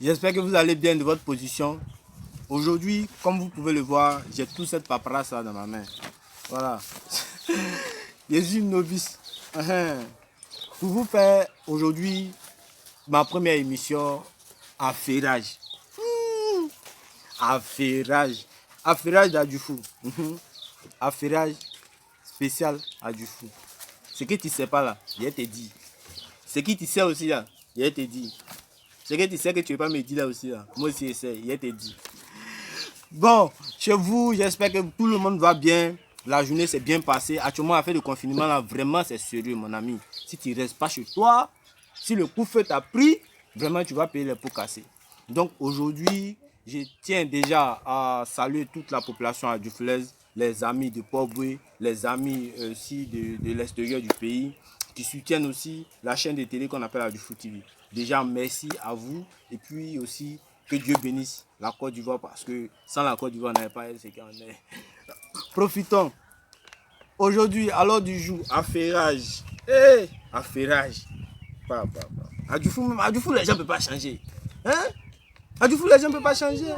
J'espère que vous allez bien de votre position. Aujourd'hui, comme vous pouvez le voir, j'ai toute cette paperasse dans ma main. Voilà. Je suis une novice. Pour vous faire aujourd'hui ma première émission, affairage. Affairage. Affairage d'Adjufou. Affairage spécial Adjufou. Ce que tu sais pas là, je te dis. Ce que tu sais aussi là, je te dis. Ce que tu sais que tu ne veux pas me dire là aussi là, moi aussi j'essaie, je te dis. Bon, chez vous, j'espère que tout le monde va bien. La journée s'est bien passée. Actuellement, à faire le confinement là, vraiment c'est sérieux mon ami. Si tu ne restes pas chez toi, si le coup-feu t'a pris, vraiment tu vas payer les pots cassés. Donc aujourd'hui, je tiens déjà à saluer toute la population adjuflaise, les amis de Port-Boué, les amis aussi de l'extérieur du pays, qui soutiennent aussi la chaîne de télé qu'on appelle Adjufou TV. Déjà, merci à vous et puis aussi que Dieu bénisse la Côte d'Ivoire parce que sans la Côte d'Ivoire, on n'avait pas ce qu'on est. Profitons. Aujourd'hui, à l'heure du jour, affairage. Affairage. Adjufou, les gens ne peuvent pas changer. Adjufou, les gens ne peuvent pas changer.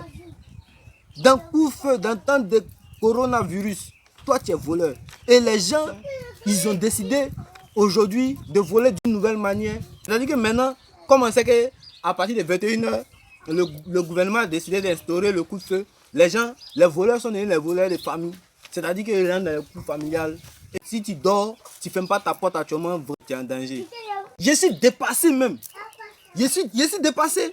Dans coup-feu, dans temps de coronavirus, toi tu es voleur. Et les gens, ils ont décidé aujourd'hui de voler d'une nouvelle manière. C'est-à-dire que maintenant, comme on sait qu'à partir de 21h, le gouvernement a décidé d'instaurer le coup de feu, les gens, les voleurs sont devenus les voleurs de famille. C'est-à-dire qu'ils rentrent dans le coup familial. Et si tu dors, tu ne fermes pas ta porte actuellement, tu es en danger. Je suis dépassé même. Je suis dépassé.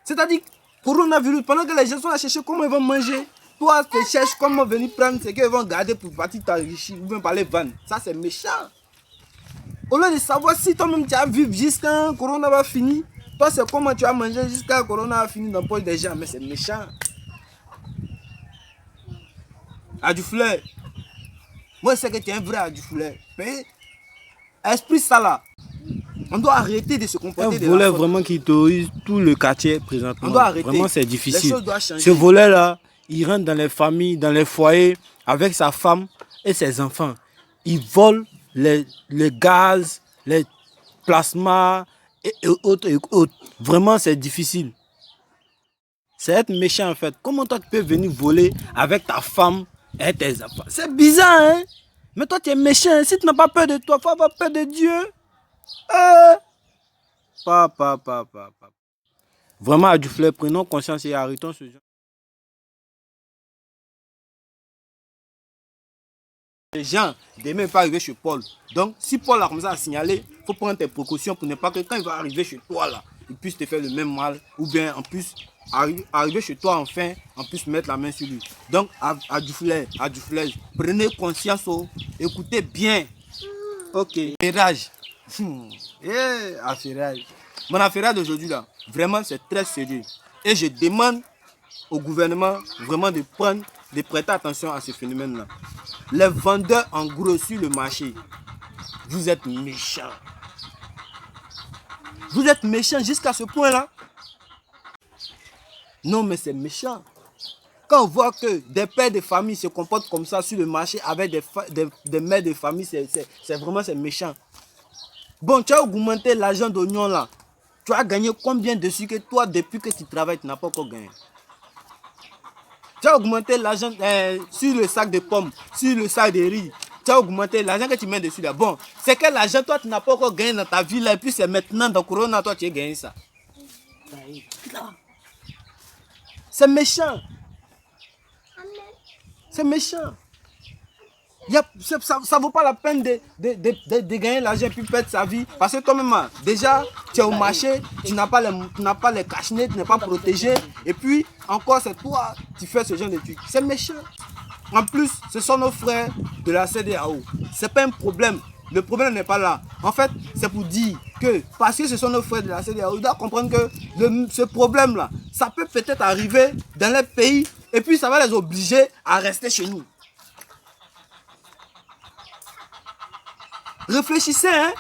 C'est-à-dire, coronavirus, pendant que les gens sont à chercher comment ils vont manger, toi tu cherches comment venir prendre ce qu'ils vont garder pour partir t'enrichir ou bien parler vendre. Ça c'est méchant. Au lieu de savoir si toi-même tu as vécu jusqu'à un corona va finir, toi c'est comment tu as mangé jusqu'à un corona va finir dans le poche des gens, mais c'est méchant. Adjufleur, moi je sais que tu es un vrai Adjufleur. Mais esprit ça là, on doit arrêter de se comporter de la sorte. Un voleur vraiment qui terrorise tout le quartier présentement. On doit arrêter. Vraiment c'est difficile. Les choses doivent changer. Ce voleur là, il rentre dans les familles, dans les foyers avec sa femme et ses enfants. Il vole les gaz, les plasmas et autres. Vraiment c'est difficile. C'est être méchant en fait. Comment toi tu peux venir voler avec ta femme et tes enfants? C'est bizarre hein. Mais toi tu es méchant. Si tu n'as pas peur de toi, il faut avoir peur de Dieu. Vraiment Adjufleur, prenons conscience et arrêtons ce genre. Les gens ne même pas arriver chez Paul. Donc si Paul a commencé à signaler, il faut prendre tes précautions pour ne pas que quand il va arriver chez toi là, il puisse te faire le même mal. Ou bien en plus arriver chez toi enfin, en plus mettre la main sur lui. Donc Adjufleur, prenez conscience, écoutez bien. Ok. Affairage. Affairage. Mon affairage d'aujourd'hui là, vraiment c'est très sérieux. Et je demande au gouvernement vraiment de prêter attention à ce phénomène là. Les vendeurs en gros sur le marché, vous êtes méchants. Vous êtes méchants jusqu'à ce point là. Non mais c'est méchant. Quand on voit que des pères de famille se comportent comme ça sur le marché avec des mères de famille, c'est vraiment méchant. Bon, tu as augmenté l'argent d'oignon là. Tu as gagné combien dessus que toi, depuis que tu travailles, tu n'as pas encore gagné? Tu as augmenté l'argent sur le sac de pommes, sur le sac de riz. Tu as augmenté l'argent que tu mets dessus là. Bon, c'est quel argent toi tu n'as pas encore gagné dans ta vie là. Et puis c'est maintenant dans Corona, toi tu as gagné ça. C'est méchant. C'est méchant. Ça ne vaut pas la peine de gagner l'argent et puis perdre sa vie. Parce que toi-même, déjà, tu es au marché, tu n'as pas les cache-nez, tu n'es pas protégé. Et puis, encore, c'est toi qui fais ce genre de trucs. C'est méchant. En plus, ce sont nos frères de la CEDEAO. Ce n'est pas un problème. Le problème n'est pas là. En fait, c'est pour dire que, parce que ce sont nos frères de la CEDEAO, ils doivent comprendre que ce problème-là, ça peut peut-être arriver dans les pays et puis ça va les obliger à rester chez nous. Réfléchissez, hein.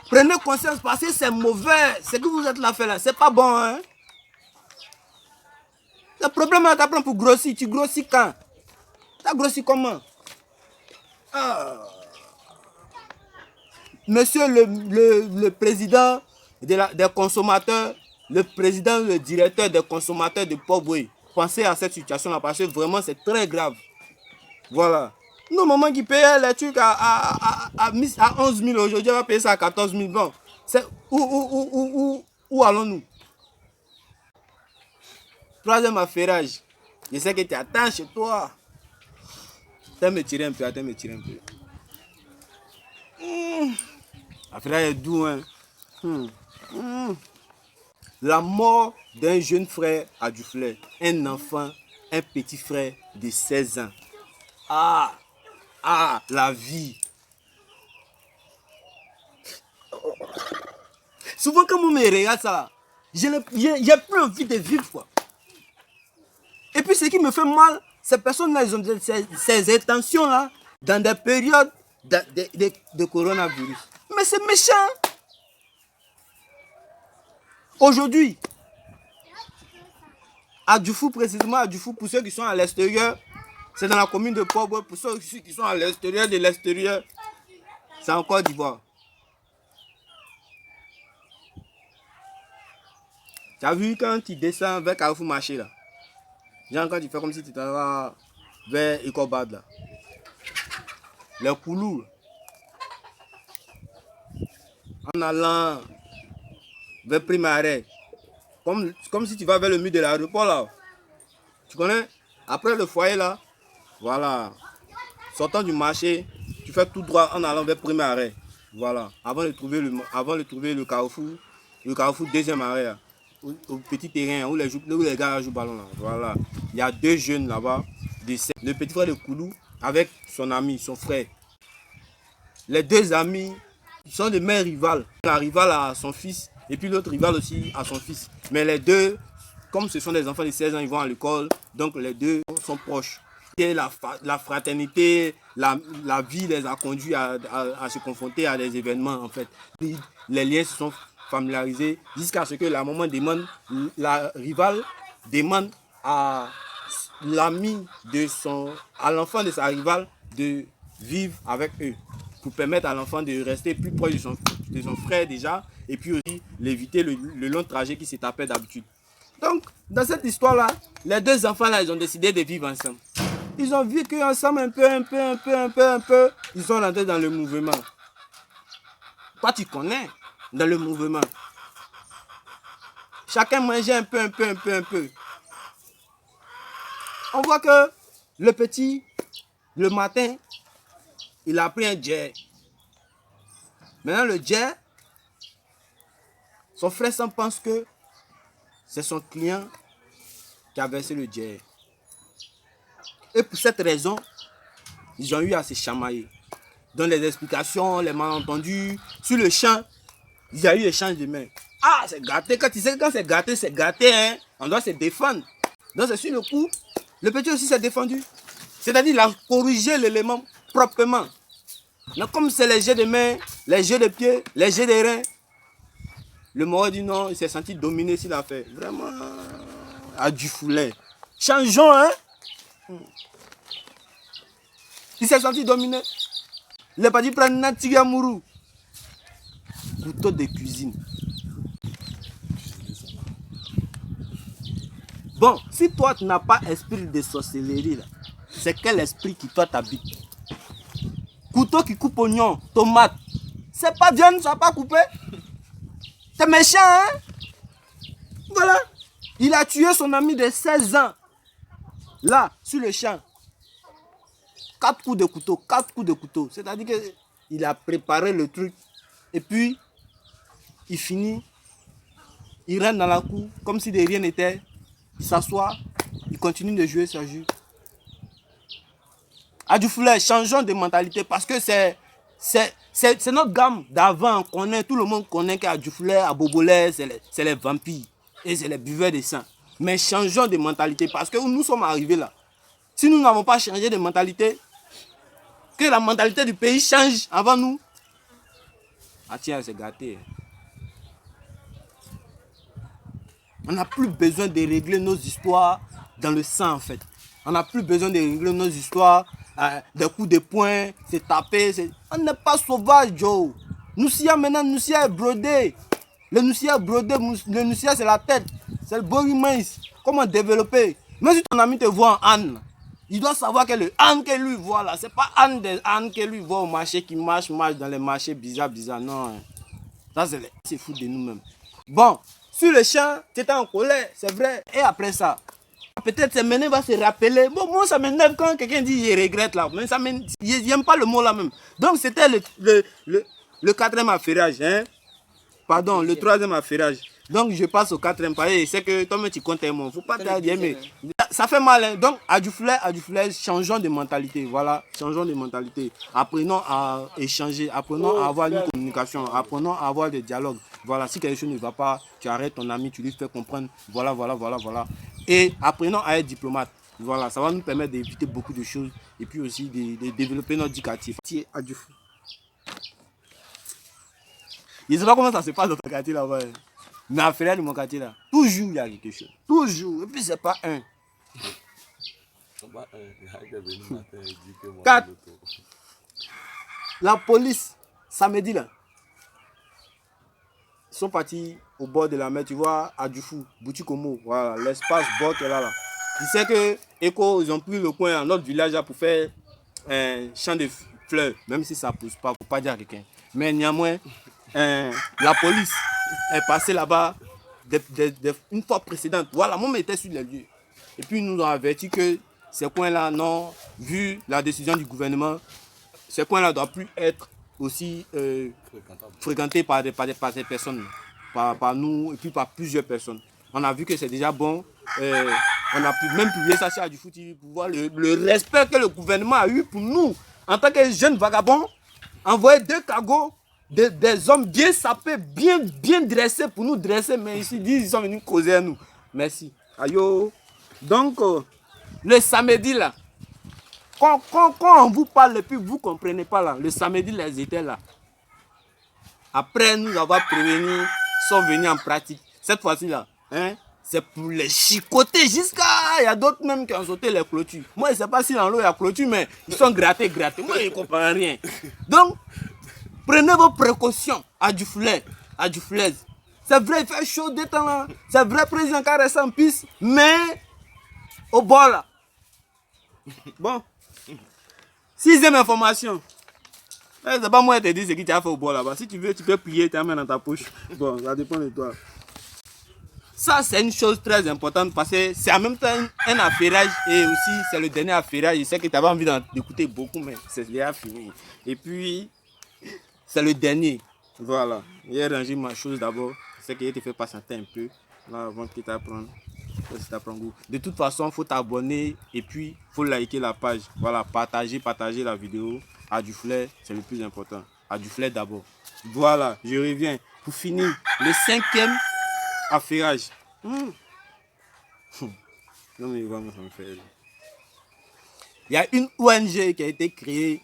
Prenez conscience parce que c'est mauvais. Ce que vous êtes là fait là, c'est pas bon, hein. Le problème là, t'apprends pour grossir. Tu grossis quand? T'as grossi comment? Monsieur le président des consommateurs, le président, le directeur des consommateurs de Port-Boué, pensez à cette situation-là parce que vraiment c'est très grave. Voilà. Nos mamans qui payaient les trucs à 11 000 aujourd'hui, on va payer ça à 14 000. Bon, où allons-nous? Troisième affairage. Je sais que tu attends chez toi. Attends me tirer un peu, attends me tirer un peu. Affairage est doux, hein. La mort d'un jeune frère à Duflay. Un enfant, un petit frère de 16 ans. La vie. Souvent quand on me regarde ça, j'ai plus envie de vivre, quoi. Et puis ce qui me fait mal, ces personnes-là, ils ont ces intentions-là dans des périodes de coronavirus. Mais c'est méchant. Aujourd'hui, à Dufou, précisément à Dufou, pour ceux qui sont à l'extérieur, c'est dans la commune de Port-Boué. Pour ceux qui sont à l'extérieur de l'extérieur, c'est en Côte d'Ivoire. Tu as vu quand tu descends vers Carrefour Marché là? Genre quand tu fais comme si tu t'en vas vers Ecobad là. Les coulous. En allant vers Primaire. Comme si tu vas vers le mur de l'aéroport là. Tu connais? Après le foyer là. Voilà. Sortant du marché, tu fais tout droit en allant vers premier arrêt. Voilà. Avant de trouver le carrefour. Le carrefour deuxième arrêt. Là. Au petit terrain où les gars jouent au ballon là. Voilà. Il y a deux jeunes là-bas. Le petit frère de Koulou avec son ami, son frère. Les deux amis sont de mères rivales. La rivale a son fils et puis l'autre rivale aussi a son fils. Mais les deux, comme ce sont des enfants de 16 ans, ils vont à l'école. Donc les deux sont proches. Et la fraternité, la vie les a conduits à se confronter à des événements en fait. Les liens se sont familiarisés jusqu'à ce que la maman demande, la rivale demande à l'ami à l'enfant de sa rivale de vivre avec eux pour permettre à l'enfant de rester plus proche de son frère déjà et puis aussi l'éviter le long trajet qui se tapait d'habitude. Donc, dans cette histoire-là, les deux enfants-là, ils ont décidé de vivre ensemble. Ils ont vécu ensemble un peu. Ils sont rentrés dans le mouvement. Toi, tu connais dans le mouvement. Chacun mangeait un peu. On voit que le petit, le matin, il a pris un jet. Maintenant, le jet, son frère s'en pense que c'est son client qui a versé le jet. Et pour cette raison, ils ont eu à se chamailler. Dans les explications, les malentendus, sur le champ, il y a eu échange de mains. Ah, c'est gâté. Quand tu sais que quand c'est gâté, hein, on doit se défendre. Donc c'est sur le coup, le petit aussi s'est défendu. C'est-à-dire qu'il a corrigé l'élément proprement. Mais comme c'est les jets de mains, les jets de pieds, les jets de reins, le mort dit non, il s'est senti dominé sur l'affaire. Vraiment, à du foulet. Changeons, hein. Il s'est senti dominé. Il n'a pas dit prendre Natigamuru. Couteau de cuisine. Bon, si toi tu n'as pas esprit de sorcellerie, c'est quel esprit qui toi t'habite? Couteau qui coupe oignon, tomate. C'est pas viande, ça n'a pas coupé. C'est méchant, hein? Voilà. Il a tué son ami de 16 ans. Là, sur le champ. 4 coups de couteau. C'est-à-dire qu'il a préparé le truc. Et puis, il finit. Il rentre dans la cour comme si de rien n'était. Il s'assoit. Il continue de jouer son jeu. Adjufoulet, changeons de mentalité parce que c'est notre gamme d'avant. Tout le monde connaît qu'Adjufoulet, à Bobolais, c'est les vampires. Et c'est les buveurs de sang. Mais changeons de mentalité parce que nous sommes arrivés là. Si nous n'avons pas changé de mentalité, que la mentalité du pays change avant nous. Ah tiens, c'est gâté. On n'a plus besoin de régler nos histoires dans le sang en fait. On n'a plus besoin de régler nos histoires des coups de poing, c'est taper. On n'est pas sauvage, Joe. Nous sommes maintenant, nous sommes brodés. Le Noussia brodé, le Noussia c'est la tête. C'est le body mince. Comment développer? Même si ton ami te voit en âne, il doit savoir que le âne que lui voit là, c'est pas âne des ânes que lui voit au marché qui marche dans les marchés bizarres. Non. Ça c'est fou de nous-mêmes. Bon, sur le champ, tu étais en colère, c'est vrai. Et après ça, peut-être c'est maintenant va se rappeler. Bon, moi ça m'énerve quand quelqu'un dit je regrette là. Mais ça j'aime pas le mot là même. Donc c'était le quatrième affairage, hein. Pardon, le troisième affairage. Donc je passe au quatrième palier. C'est que toi tu comptes un mot. Faut pas te dire, mais ça fait mal. Hein. Donc à du flèche, changeons de mentalité. Voilà, changeons de mentalité. Apprenons à échanger, apprenons à avoir une communication, apprenons à avoir des dialogues. Voilà, si quelque chose ne va pas, tu arrêtes ton ami, tu lui fais comprendre. Voilà. Et apprenons à être diplomate. Voilà, ça va nous permettre d'éviter beaucoup de choses et puis aussi de développer notre éducatif. À du fou. Je ne sais pas comment ça se passe dans ton quartier là-bas. Mais à faire de mon quartier là, toujours il y a quelque chose. Toujours. Et puis c'est pas un. 4. La police, samedi là, ils sont partis au bord de la mer, tu vois, à Dufou, Boutikomo, voilà, l'espace bord qui est là. Tu sais que Eco, ils ont pris le coin à notre village là pour faire un champ de fleurs, même si ça pousse pas, faut pas dire à quelqu'un. Mais néanmoins, la police est passée là-bas une fois précédente. Voilà, moi j'étais sur les lieux. Et puis ils nous ont averti que ces coins-là, non, vu la décision du gouvernement, ces coins-là ne doivent plus être aussi fréquentés par des personnes, par nous et puis par plusieurs personnes. On a vu que c'est déjà bon. On a pu même publier ça chez Adufou TV pour voir le respect que le gouvernement a eu pour nous en tant que jeunes vagabonds. Envoyer 2 cagots, des hommes bien sapés, bien dressés pour nous dresser, mais ici ils sont venus causer à nous. Merci. Ayo. Donc, le samedi là, quand on vous parle et puis vous ne comprenez pas là, le samedi là, ils étaient là. Après nous avoir prévenus, ils sont venus en pratique. Cette fois-ci là, hein, c'est pour les chicoter jusqu'à... Il y a d'autres même qui ont sauté les clôtures. Moi, je ne sais pas si dans l'eau il y a clôture, mais ils sont grattés. Moi, je ne comprends rien. Donc, prenez vos précautions à du flèche. C'est vrai, il fait chaud des temps là. C'est vrai, président caresse en piste, mais au bord là. Bon. 6e information. C'est pas moi qui te dis ce que tu as fait au bord là-bas. Si tu veux, tu peux plier ta main dans ta poche. Bon, ça dépend de toi. Ça, c'est une chose très importante parce que c'est en même temps un affairage et aussi c'est le dernier affairage. Je sais que tu avais envie d'écouter beaucoup, mais c'est déjà fini. Et puis, c'est le dernier. Voilà. J'ai rangé ma chose d'abord. C'est que je te fais patienter un peu là, avant que tu t'apprennes. De toute façon, il faut t'abonner et puis il faut liker la page. Voilà, partager la vidéo. À du flair, c'est le plus important. À du flair d'abord. Voilà, je reviens. Pour finir, le 5e affairage. Non, mais vraiment, ça me fait. Il y a une ONG qui a été créée.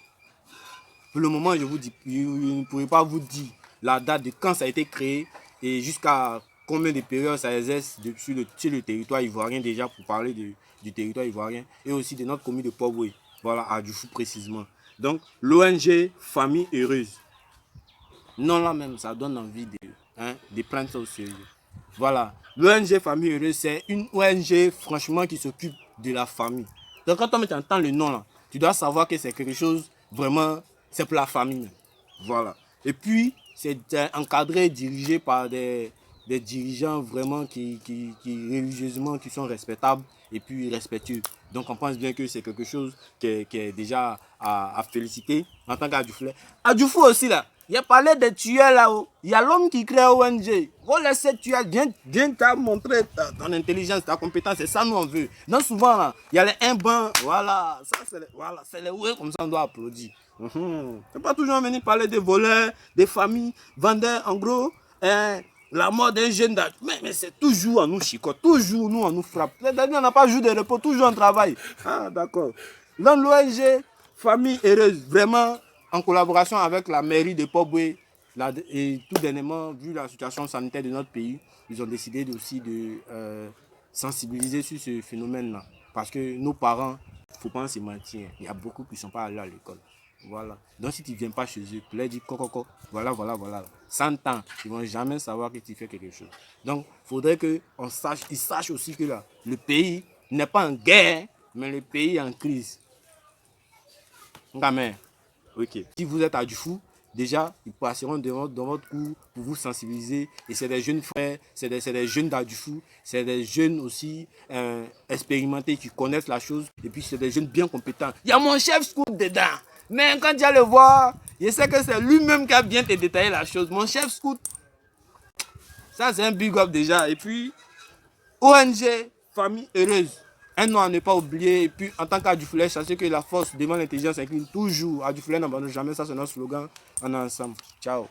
Pour le moment, je vous dis, je ne pourrais pas vous dire la date de quand ça a été créé et jusqu'à combien de périodes ça exerce sur le territoire ivoirien, déjà pour parler du territoire ivoirien et aussi de notre commune de Port-Boué, voilà, à Dufou précisément. Donc, l'ONG Famille Heureuse. Non, là même, ça donne envie de prendre ça au sérieux. Voilà, l'ONG Famille Heureuse, c'est une ONG franchement qui s'occupe de la famille. Donc, quand tu entends le nom là, tu dois savoir que c'est quelque chose vraiment, c'est pour la famille. Voilà. Et puis, c'est encadré et dirigé par des dirigeants vraiment qui religieusement qui sont respectables et puis respectueux. Donc on pense bien que c'est quelque chose qui est déjà à féliciter en tant qu'Adufou. Adufou aussi là, il a parlé des tueurs là-haut. Il y a l'homme qui crée ONG. Vous laissez tuer, viens t'as montré ton intelligence, ta compétence, c'est ça nous on veut. Donc souvent là, il y a les un voilà, ça c'est les ouais comme ça on doit applaudir. C'est pas toujours venir parler des voleurs, des familles, vendeurs en gros. La mort d'un jeune d'âge, mais c'est toujours on nous chicote, toujours nous on nous frappe. C'est-à-dire on n'a pas jour de repos, toujours on travaille. Ah d'accord. Dans l'ONG Famille Heureuse, vraiment en collaboration avec la mairie de Port-Boué et tout dernièrement, vu la situation sanitaire de notre pays, ils ont décidé aussi de sensibiliser sur ce phénomène-là. Parce que nos parents, il ne faut pas se mentir, il y a beaucoup qui ne sont pas allés à l'école. Voilà. Donc si tu ne viens pas chez eux, tu leur dis coco, voilà. 100 ans, ils ne vont jamais savoir que tu fais quelque chose. Donc, il faudrait qu'ils sachent aussi que là, le pays n'est pas en guerre, mais le pays est en crise. Gamin. Ok. Si vous êtes à Dufou, déjà, ils passeront dans votre cours pour vous sensibiliser. Et c'est des jeunes frères, c'est des jeunes d'Adufou, c'est des jeunes aussi expérimentés qui connaissent la chose. Et puis, c'est des jeunes bien compétents. Il y a mon chef scout dedans. Mais quand tu vas le voir, je sais que c'est lui-même qui a bien te détaillé la chose. Mon chef scout, ça c'est un big up déjà. Et puis, ONG, famille heureuse. Un nom à ne pas oublier. Et puis, en tant qu'Adufoulet, sachez que la force devant l'intelligence incline toujours. Adufoulet n'abandonne jamais. Ça, c'est notre slogan. On est ensemble. Ciao.